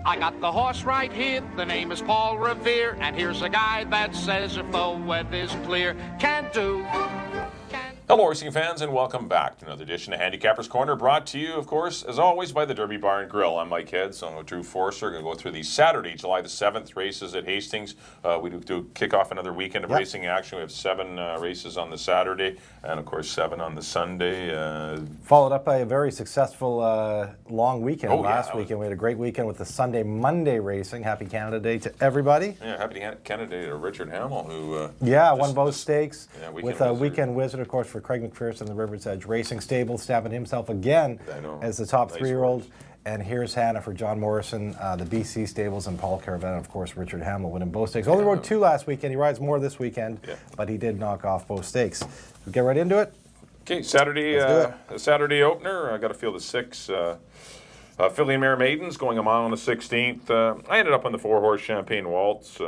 I got the horse right here, the name is Paul Revere, and here's a guy that says if the weather's clear, can do. Hello, racing fans, and welcome back to another edition of Handicapper's Corner, brought to you, of course, as always, by the Derby Bar and Grill. I'm Mike Heads. I'm with Drew Forster. We're going to go through the Saturday, July the 7th races at Hastings. We do kick off another weekend of racing action. We have 7 races on the Saturday, and, of course, 7 on the Sunday. Followed up by a very successful long weekend last weekend. We had a great weekend with the Sunday, Monday racing. Happy Canada Day to everybody. Yeah, happy Canada Day to Richard Hamill, who... won both stakes with a wizard. Weekend Wizard, of course, for Craig McPherson, the River's Edge Racing Stable, stabbing himself again as the top 3-year-old. And here's Hannah for John Morrison, the BC Stables, and Paul Caravan, of course, Richard Hamill winning both stakes. Only rode 2 last weekend. He rides more this weekend, but he did knock off both stakes. We'll get right into it. Okay, Saturday opener. I got to feel the 6 Filly and Mare Maidens going a mile on the 16th. I ended up on the 4-horse Champagne Waltz.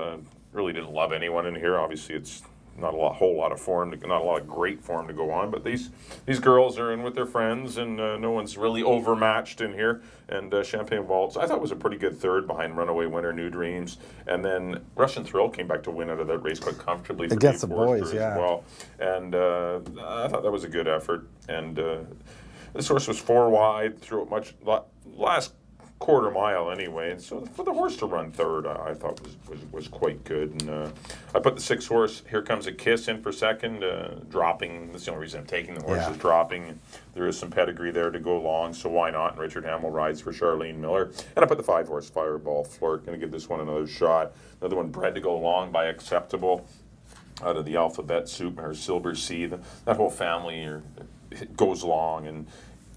Really didn't love anyone in here. Obviously, it's not a whole lot of form, not a lot of great form to go on. But these girls are in with their friends, and no one's really overmatched in here. And Champagne Waltz, I thought was a pretty good third behind Runaway Winner, New Dreams, and then Russian Thrill came back to win out of that race quite comfortably for against Dave the boys, Forster as well. And I thought that was a good effort. And this horse was 4 wide through much last quarter mile anyway, and so for the horse to run third, I thought was quite good. And I put the 6 horse Here Comes a Kiss in for second, dropping. That's the only reason I'm taking the horse is dropping. There is some pedigree there to go long, so why not? And Richard Hamill rides for Charlene Miller. And I put the 5 horse Fireball Flirt. Going to give this one another shot. Another one bred to go long by Acceptable out of the Alphabet Soup, her Silver Sea. That whole family goes long, and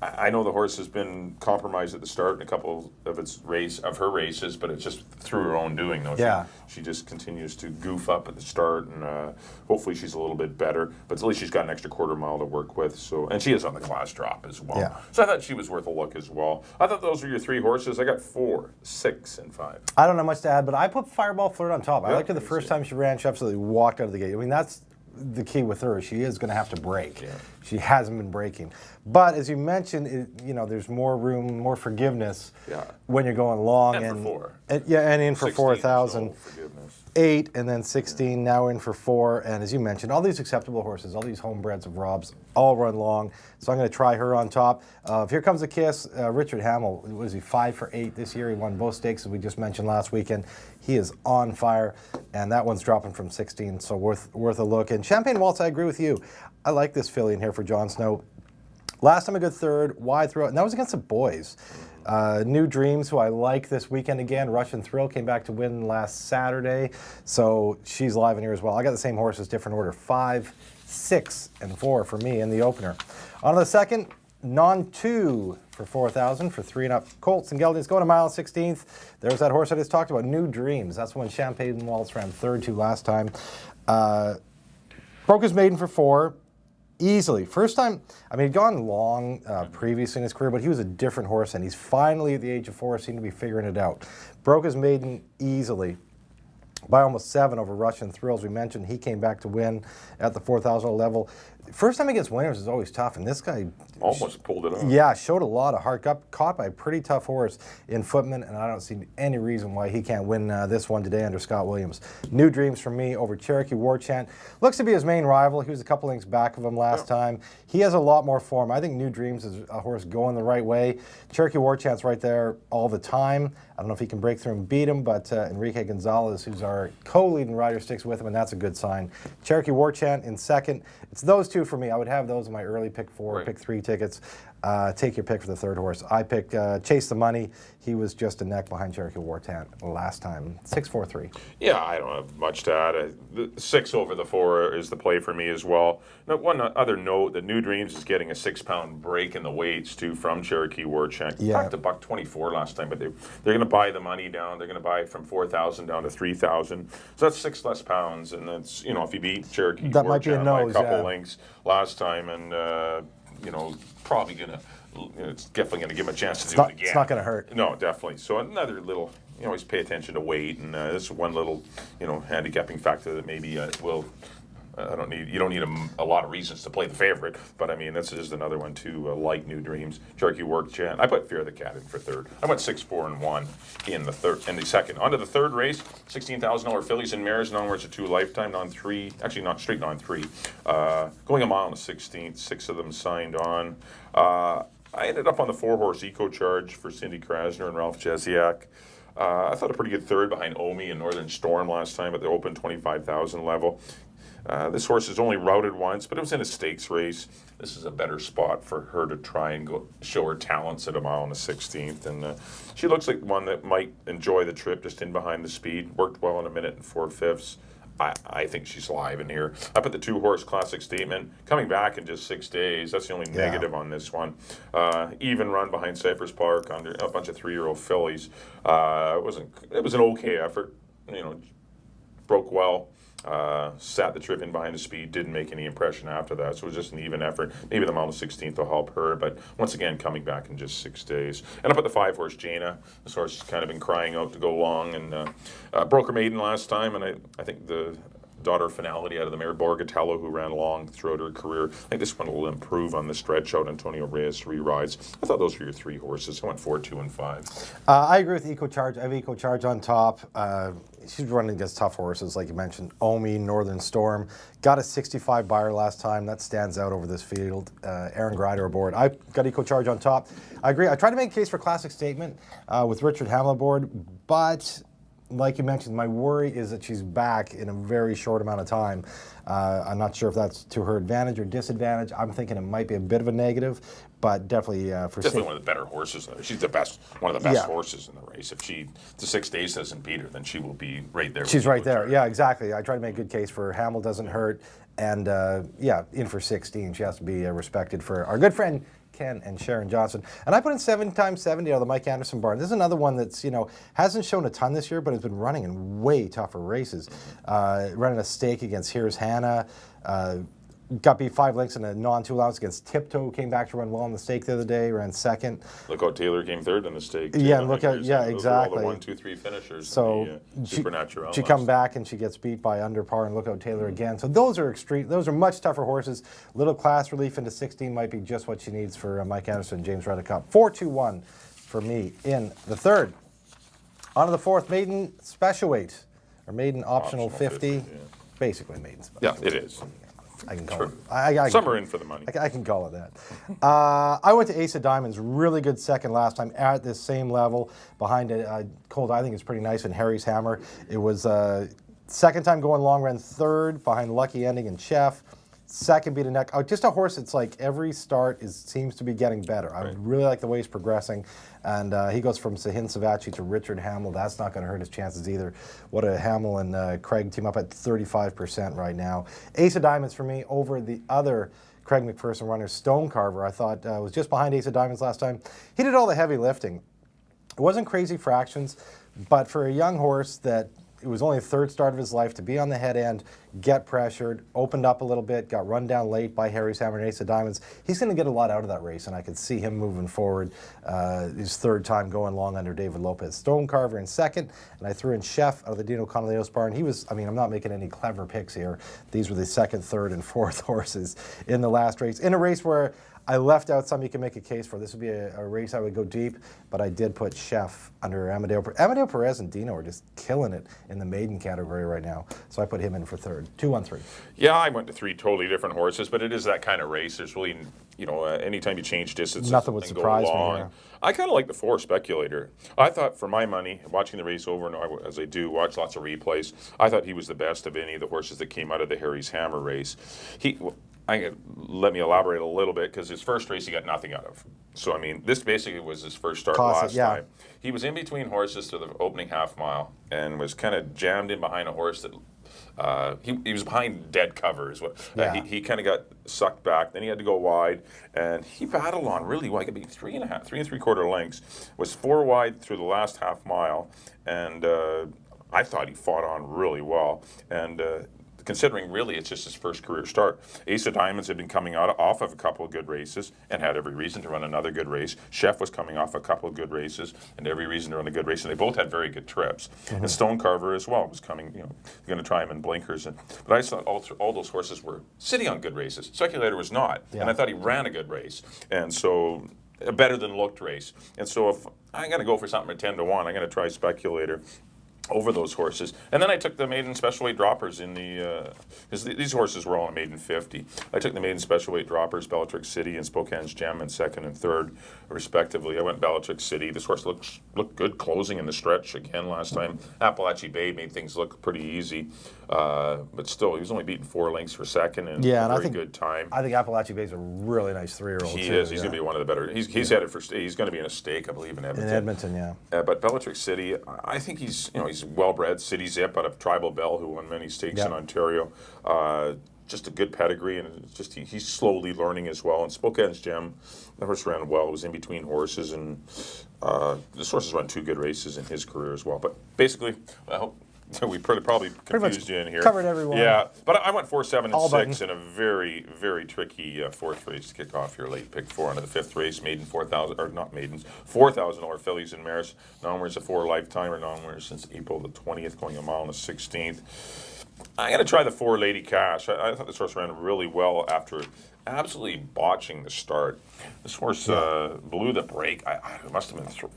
I know the horse has been compromised at the start in a couple of her races, but it's just through her own doing, though. Yeah. She just continues to goof up at the start, and hopefully she's a little bit better. But at least she's got an extra quarter mile to work with. And she is on the class drop as well. Yeah. So I thought she was worth a look as well. I thought those were your 3 horses. I got 4, 6, and 5. I don't have much to add, but I put Fireball Flirt on top. I liked her the first time she ran. She absolutely walked out of the gate. I mean, that's the key with her. She is going to have to break. Yeah. She hasn't been breaking. But as you mentioned, there's more room, more forgiveness when you're going long. And for 4. And in for 4,000. 8 and then 16, now in for 4. And as you mentioned, all these Acceptable horses, all these homebreds of Rob's, all run long. So I'm going to try her on top. Here Comes a Kiss. Richard Hamill, what is he, 5 for 8 this year? He won both stakes, as we just mentioned last weekend. He is on fire, and that one's dropping from 16, so worth a look. And Champagne Waltz, I agree with you. I like this filly in here for Jon Snow. Last time a good third, wide throw, and that was against the boys. New Dreams, who I like this weekend again. Russian Thrill came back to win last Saturday, so she's live in here as well. I got the same horses, different order, 5, 6, and 4 for me in the opener. On to the second, Non-2 for 4,000 for 3 and up. Colts and Geldings going a mile 16th. There's that horse I just talked about, New Dreams. That's the one Champagne Waltz ran third to last time. Broke his maiden for 4. Easily. First time, I mean, he'd gone long previously in his career, but he was a different horse, and he's finally at the age of 4, seemed to be figuring it out. Broke his maiden easily by almost 7 over Russian Thrills. We mentioned he came back to win at the 4,000 level. First time against winners is always tough, and this guy almost pulled it off. Yeah, showed a lot of heart. Got caught by a pretty tough horse in Footman, and I don't see any reason why he can't win this one today under Scott Williams. New Dreams for me over Cherokee War Chant. Looks to be his main rival. He was a couple lengths back of him last time. He has a lot more form. I think New Dreams is a horse going the right way. Cherokee War Chant's right there all the time. I don't know if he can break through and beat him, but Enrique Gonzalez, who's our co-leading rider, sticks with him, and that's a good sign. Cherokee War Chant in second. It's those 2 for me. I would have those in my early pick 4, pick 3 tickets. Take your pick for the third horse. I pick Chase the Money. He was just a neck behind Cherokee War Chant last time. 6-4-3. Yeah, I don't have much to add. The 6 over the 4 is the play for me as well. Now, one other note, that New Dreams is getting a 6-pound break in the weights, too, from Cherokee War Chant. Back to $124 last time, but they're going to buy the money down. They're going to buy it from 4,000 down to 3,000. So that's 6 less pounds, and that's, if you beat Cherokee War Chant by a couple lengths last time, and, probably going to, it's definitely going to give him a chance to do it again. It's not going to hurt. No, definitely. So another little, always pay attention to weight, and this is one little, handicapping factor that maybe will You don't need a lot of reasons to play the favorite, but I mean, this is just another one too, like New Dreams. Cherokee Work Chan. I put Fear of the Cat in for third. I went 6-4-1 in the second. On to the third race, $16,000 fillies and mares, non-words of 2 lifetime, non-3, actually not straight non-3. Going a mile on the 16th, 6 of them signed on. I ended up on the 4-horse Eco Charge for Cindy Krasner and Ralph Jesiak. I thought a pretty good third behind Omi and Northern Storm last time at the open 25,000 level. This horse is only routed once, but it was in a stakes race. This is a better spot for her to try and go show her talents at a mile on the 16th. And she looks like one that might enjoy the trip just in behind the speed. Worked well in 1 minute and 4/5. I think she's live in here. I put the 2-horse Classic Statement coming back in just 6 days. That's the only negative on this one. Even run behind Cypress Park under a bunch of 3-year-old fillies. It was an okay effort. Broke well. Sat the trip in behind the speed, didn't make any impression after that, so it was just an even effort. Maybe the mile of 16th will help her, but once again, coming back in just 6 days. And I put the 5-horse Jaina. This horse has kind of been crying out to go long, and broke her maiden last time, and I think the daughter finality out of the mare Borgatello, who ran long throughout her career. I think this one will improve on the stretch out. Antonio Reyes 3 rides. I thought those were your 3 horses. I went 4, 2, and 5. I agree with Eco Charge. I have Eco Charge on top. She's running against tough horses, like you mentioned. Omi, Northern Storm. Got a 65 buyer last time. That stands out over this field. Aaron Grider aboard. I got Eco Charge on top. I agree. I tried to make a case for Classic Statement with Richard Hamill aboard, but like you mentioned, my worry is that she's back in a very short amount of time. I'm not sure if that's to her advantage or disadvantage. I'm thinking it might be a bit of a negative, but definitely definitely one of the better horses. She's one of the best horses in the race. If the 6 days doesn't beat her, then she will be right there. She's right there. Yeah, exactly. I try to make a good case for her. Hamill doesn't hurt, and in for 16. She has to be respected for our good friend Ken and Sharon Johnson. And I put in 7x70 out of the Mike Anderson barn. This is another one that's, hasn't shown a ton this year, but has been running in way tougher races. Running a stake against Here's Hannah. Got beat 5 lengths in a non-2 allowance against Tiptoe. Came back to run well in the stake the other day. Ran second. Lookout Taylor came third in the stake. Yeah, and exactly. Those are all the 1, 2, 3 finishers. So Supernatural. She come back and she gets beat by Under Par and Lookout Taylor again. So those are extreme. Those are much tougher horses. Little class relief into 16 might be just what she needs for Mike Anderson and James Reddick Cup. 4-2-1 for me in the third. On to the fourth, maiden special weight or maiden optional 50. Basically maiden special. Yeah, it is. I can call it. Some are in for the money. I can call it that. I went to Ace of Diamonds, really good second last time at this same level behind a colt I think is pretty nice in Harry's Hammer. It was second time going long, ran third behind Lucky Ending and Chef. Second beat a neck. Just a horse that's like every start seems to be getting better. I really like the way he's progressing. And he goes from Sahin Savachi to Richard Hamill. That's not going to hurt his chances either. What a Hamill and Craig team up at 35% right now. Ace of Diamonds for me over the other Craig McPherson runner, Stone Carver. I thought was just behind Ace of Diamonds last time. He did all the heavy lifting. It wasn't crazy fractions, but for a young horse that it was only the third start of his life to be on the head end, get pressured, opened up a little bit, got run down late by Harry's Hammer and Ace of Diamonds. He's going to get a lot out of that race, and I could see him moving forward. His third time going long under David Lopez. Stone Carver in second, and I threw in Chef out of the Dino Conaleos barn. I'm not making any clever picks here. These were the second, third, and fourth horses in the last race. In a race where I left out some you can make a case for. This would be a race I would go deep, but I did put Chef under Amadeo. Amadeo Perez and Dino are just killing it in the maiden category right now, so I put him in for third. 2-1-3. Yeah, I went to 3 totally different horses, but it is that kind of race. There's really, anytime you change distance, nothing would surprise me. Yeah. I kind of like the 4 Speculator. I thought, for my money, watching the race over and over, as I do, watch lots of replays, I thought he was the best of any of the horses that came out of the Harry's Hammer race. Let me elaborate a little bit, because his first race he got nothing out of. So, this basically was his first start last time. He was in between horses to the opening half mile and was kind of jammed in behind a horse that he was behind dead cover. He kind of got sucked back. Then he had to go wide, and he battled on really well. He could be 3 3/4 lengths. Was 4 wide through the last half mile, and I thought he fought on really well. And considering really it's just his first career start. Ace of Diamonds had been coming off of a couple of good races and had every reason to run another good race. Chef was coming off a couple of good races and every reason to run a good race, and they both had very good trips. And Stonecarver as well was coming, going to try him in blinkers. But I thought all those horses were sitting on good races. Speculator was not, and I thought he ran a good race, and so a better than looked race. And so if I'm going to go for something at 10 to 1, I'm going to try Speculator over those horses. And then I took the maiden special weight droppers in the, because these horses were all in maiden 50. I took the maiden special weight droppers, Bellatrix City and Spokane's Gem in second and third, respectively. I went Bellatrix City. This horse looked good closing in the stretch again last time. Appalachian Bay made things look pretty easy. But still, he was only beaten 4 lengths for second and a very good time. I think Appalachian Bay's a really nice 3-year-old. He is. He's going to be one of the better. He's headed for. He's going to be in a stake, I believe, in Edmonton. In Edmonton, yeah. But Bellatrix City, I think he's well-bred. City Zip out of Tribal Bell, who won many stakes in Ontario. Just a good pedigree, and it's just he's slowly learning as well. And Spokane's Gem, the horse ran well. It was in between horses, and this horse has run 2 good races in his career as well. But basically, well, we probably confused you in here. Covered everyone. Yeah, but I went 4, 7, and All 6 in a very, very tricky 4th race to kick off your late pick 4 into the 5th race. Maiden 4,000, or not maidens, $4,000 fillies and mares. Non-winners a 4 lifetime, or non-winners since April the 20th, going a mile on the 16th. I'm going to try the 4 Lady Cash. I thought this horse ran really well after absolutely botching the start. This horse blew the break. It must have been 4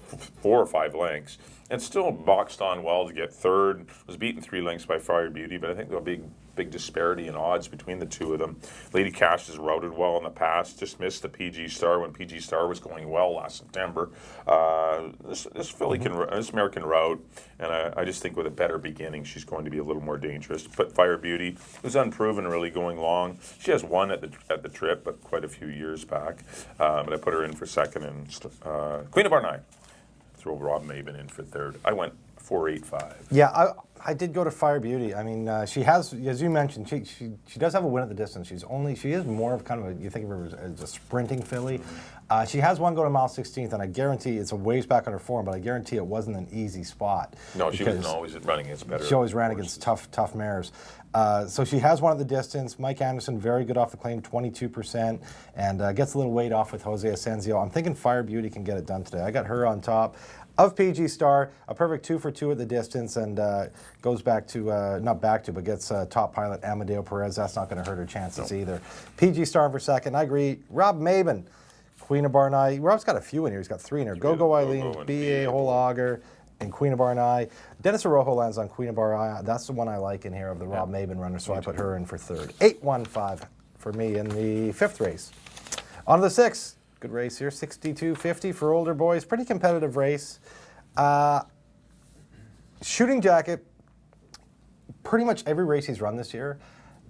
or 5 lengths. And still boxed on well to get third. Was beaten 3 lengths by Fire Beauty, but I think there'll be big disparity in odds between the two of them. Lady Cash has routed well in the past. Just missed the PG Star when PG Star was going well last September. This filly this mare can route, and I just think with a better beginning, she's going to be a little more dangerous. But Fire Beauty was unproven, really going long. She has won at the trip, but quite a few years back. But I put her in for second, and Queen of Our throw Rob Maben in for third. I went 4-8-5. Yeah, I did go to Fire Beauty. I mean, she has, as you mentioned, she does have a win at the distance. She is more of kind of you think of her as a sprinting filly. She has one go to mile 16th, and I guarantee it's a ways back on her form, but I guarantee it wasn't an easy spot. No, she was always running against better. She always ran against tough mares. So she has one at the distance. Mike Anderson, very good off the claim, 22%, and gets a little weight off with Jose Asensio. I'm thinking Fire Beauty can get it done today. I got her on top of PG Star, a perfect 2 for 2 at the distance, and goes back to, not back to, but gets top pilot Amadeo Perez. That's not going to hurt her chances either. PG Star for second. I agree. Rob Maben, Queen of Barney. Rob's got a few in here. He's got 3 in here. Go Eileen, B.A. Holager, and Queen of Barney. Dennis Arrojo lands on Queen of Barney. That's the one I like in here of the Rob Maben runner, so I put her in for third. 8-1-5 for me in the 5th race. On to the 6th. Good race here, 62.50 for older boys. Pretty competitive race. Shooting Jacket, pretty much every race he's run this year,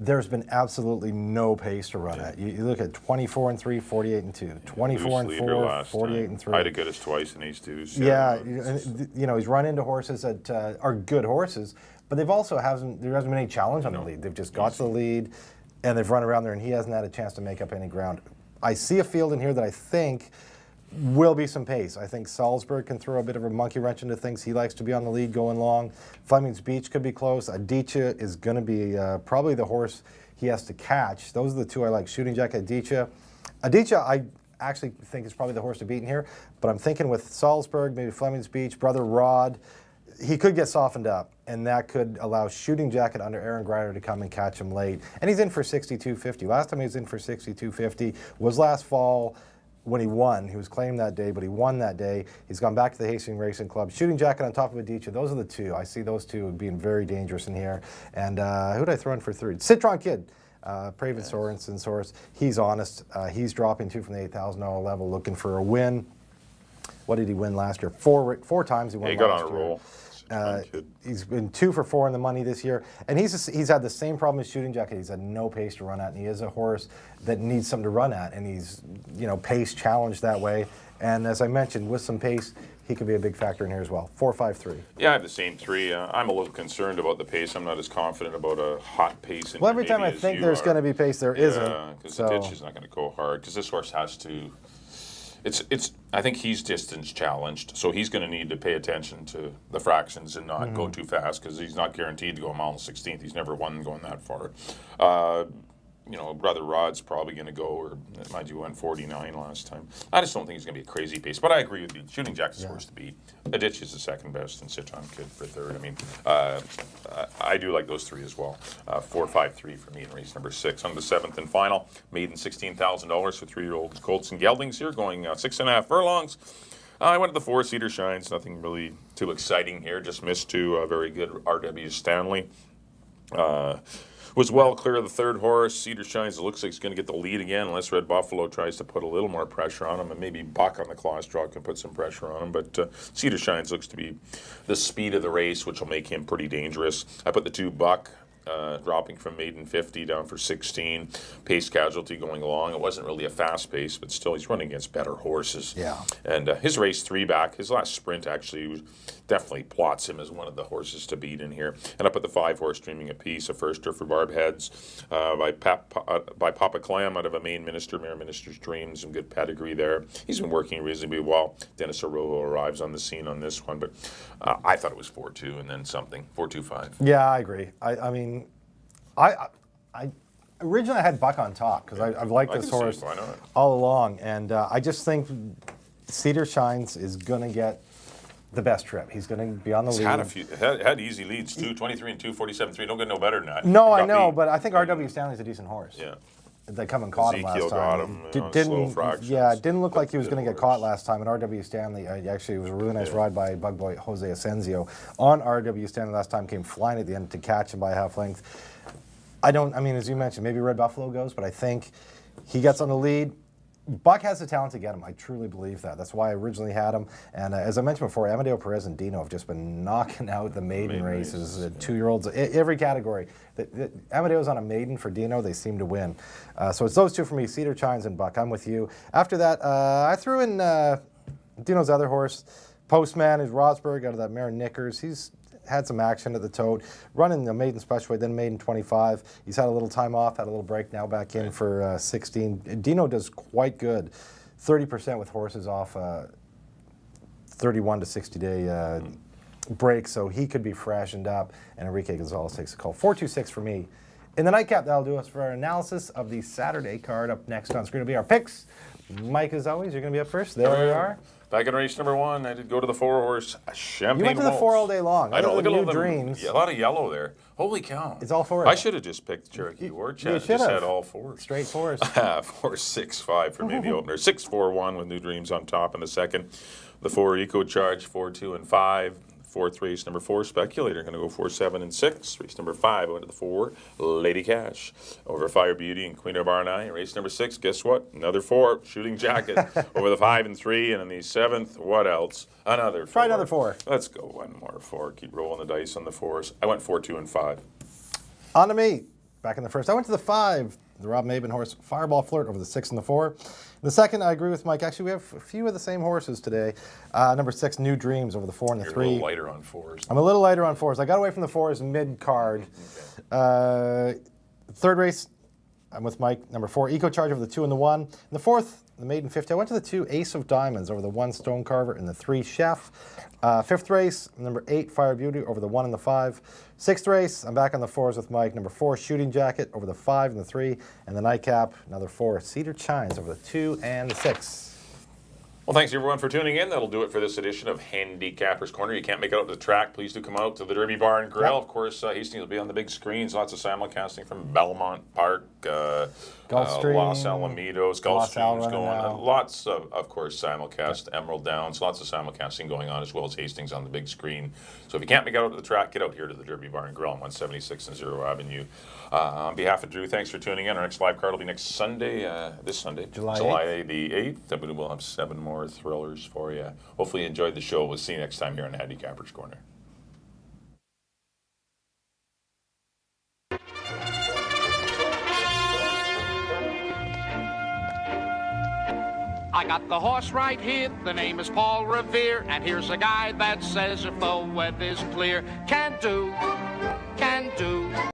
there's been absolutely no pace to run at. You look at 24-3, 48-2, 24-4, 48-3. I had to get us twice in these twos. Yeah, he's run into horses that are good horses, but there hasn't been any challenge on the lead. They've just got to the lead, and they've run around there, and he hasn't had a chance to make up any ground. I see a field in here that I think will be some pace. I think Salzburg can throw a bit of a monkey wrench into things. He likes to be on the lead going long. Fleming's Beach could be close. Adichia is going to be probably the horse he has to catch. Those are the 2 I like, Shooting Jacket, Adichia. Adichia, I actually think is probably the horse to beat in here, but I'm thinking with Salzburg, maybe Fleming's Beach, Brother Rod, he could get softened up, and that could allow Shooting Jacket under Aaron Grider to come and catch him late. And he's in for 62.50. Last time he was in for 62.50 was last fall when he won. He was claimed that day, but he won that day. He's gone back to the Hastings Racing Club. Shooting Jacket on top of Adichia. Those are the 2. I see those 2 being very dangerous in here. And who did I throw in for third? Citron Kid. Praven Sorensen's horse. He's honest. He's dropping 2 from the $8,000 level, looking for a win. What did he win last year? 4 times he won last year. He got on a roll. He's been 2 for 4 in the money this year, and he's had the same problem as Shooting Jacket. He's had no pace to run at, and he is a horse that needs something to run at, and he's pace challenged that way. And as I mentioned, with some pace, he could be a big factor in here as well. 4-5-3. Yeah, I have the same 3. I'm a little concerned about the pace. I'm not as confident about a hot pace. Well, every time I think there's going to be pace, there isn't. Because the ditch is not going to go hard. Because this horse has to I think he's distance challenged, so he's going to need to pay attention to the fractions and not go too fast because he's not guaranteed to go a mile and 16th. He's never won going that far. Brother Rod's probably going to go, or mind you, went 49 last time. I just don't think he's going to be a crazy pace, but I agree with you. Shooting Jack's the horse to beat. Aditch is the second best, and Sit On Kid for third. I mean, I do like those three as well. 4, 5, 3 for me in race number 6. On the 7th and final, maiden $16,000 for 3-year-old Colts and Geldings here, going 6.5 furlongs. I went to the 4, Cedar Shines. Nothing really too exciting here. Just missed to a very good R.W. Stanley. Was well clear of the third horse. Cedar Shines, it looks like he's going to get the lead again unless Red Buffalo tries to put a little more pressure on him, and maybe Buck on the class draw can put some pressure on him. But Cedar Shines looks to be the speed of the race, which will make him pretty dangerous. I put the 2 Buck dropping from maiden 50 down for 16. Pace Casualty going along. It wasn't really a fast pace, but still he's running against better horses. Yeah. And his race 3 back, his last sprint actually definitely plots him as one of the horses to beat in here. And I put the 5 horse Dreaming a Piece, a firster for Barb Heads by Papa Clam out of a Maine Minister, Mayor Minister's Dream. Some good pedigree there. He's been working reasonably well. Dennis Orojo arrives on the scene on this one, but I thought it was 4-2 and then something. 4-2-5. Yeah, I agree. I mean, I originally I had Buck on top because I've liked this horse all along, and I just think Cedar Shines is going to get the best trip. He's going to be on the lead. He's had easy leads too, 23 and 2, 47-3. Don't get no better than that. No, I know, but I think R.W. Stanley's a decent horse. Yeah. They come and caught him last time. It didn't look like he was going to get caught last time. And R.W. Stanley, actually, it was a really nice ride by Bug Boy Jose Asensio on R.W. Stanley last time. Came flying at the end to catch him by half length. I mean, as you mentioned, maybe Red Buffalo goes, but I think he gets on the lead. Buck has the talent to get him. I truly believe that. That's why I originally had him. And as I mentioned before, Amadeo Perez and Dino have just been knocking out the maiden races. 2-year-olds, every category. Amadeo's on a maiden for Dino. They seem to win. So it's those two for me, Cedar Shines and Buck. I'm with you. After that, I threw in Dino's other horse, Postman, is Rosberg out of that mare Knickers. He's had some action at the tote, running the maiden special, then maiden 25. He's had a little time off, had a little break, now back in for 16. Dino does quite good, 30% with horses off 31 to 60 day break, so he could be freshened up, and Enrique Gonzalez takes a call. 4-2-6 for me. In the nightcap, that'll do us for our analysis of the Saturday card. Up next on screen will be our picks. Mike, as always, you're going to be up first. There we are. Back in race number 1, I did go to the 4 horse Champagne. You went to the 4 all day long. I know, look at all the dreams. A lot of yellow there. Holy cow. It's all 4. I should have just picked Cherokee War Chat. Just had all 4. Straight 4s. 4-6-5 for me, the opener. 6-4-1 with New Dreams on top in the second. The 4 Eco Charge, 4-2 and 5. 4th race number 4 Speculator, going to go 4-7 and 6. Race number 5, I went to the 4 Lady Cash over Fire Beauty and Queen of Barney. Race number 6, guess what? Another 4 Shooting Jacket over the 5 and 3, and in the 7th, what else? Another 4. Try another 4. Let's go one more 4. Keep rolling the dice on the 4s. I went 4-2 and 5. On to me. Back in the first, I went to the 5. The Rob Maben horse, Fireball Flirt over the 6 and the 4. The second, I agree with Mike. Actually, we have a few of the same horses today. Number 6, New Dreams over the 4 and the 3. You're a little lighter on 4s. I'm a little lighter on 4s. I got away from the 4s mid-card. Third race, I'm with Mike. Number 4, Eco Charge over the 2 and the 1. And the 4th, the maiden 50. I went to the 2, Ace of Diamonds over the 1, Stone Carver, and the 3, Chef. 5th race, number 8, Fire Beauty over the 1 and the 5. 6th race, I'm back on the 4s with Mike. Number 4, Shooting Jacket over the 5 and the 3. And the nightcap, another 4, Cedar Shines over the 2 and the 6. Well, thanks everyone for tuning in. That'll do it for this edition of Handicapper's Corner. You can't make it out to the track. Please do come out to the Derby Bar and Grill. Of course, Hastings will be on the big screens. Lots of simulcasting from Belmont Park, Gulfstream, Los Alamitos, Gulfstream's going on. Lots of course, simulcast, Emerald Downs, lots of simulcasting going on, as well as Hastings on the big screen. So if you can't make it out to the track, get out here to the Derby Bar and Grill on 176 and 0 Avenue. On behalf of Drew, thanks for tuning in. Our next live card will be next Sunday, this Sunday, July the 8th. We'll have 7 more thrillers for you. Hopefully you enjoyed the show. We'll see you next time here on Handicapper's Corner. I got the horse right here, the name is Paul Revere, and here's a guy that says if the weather's clear, can do.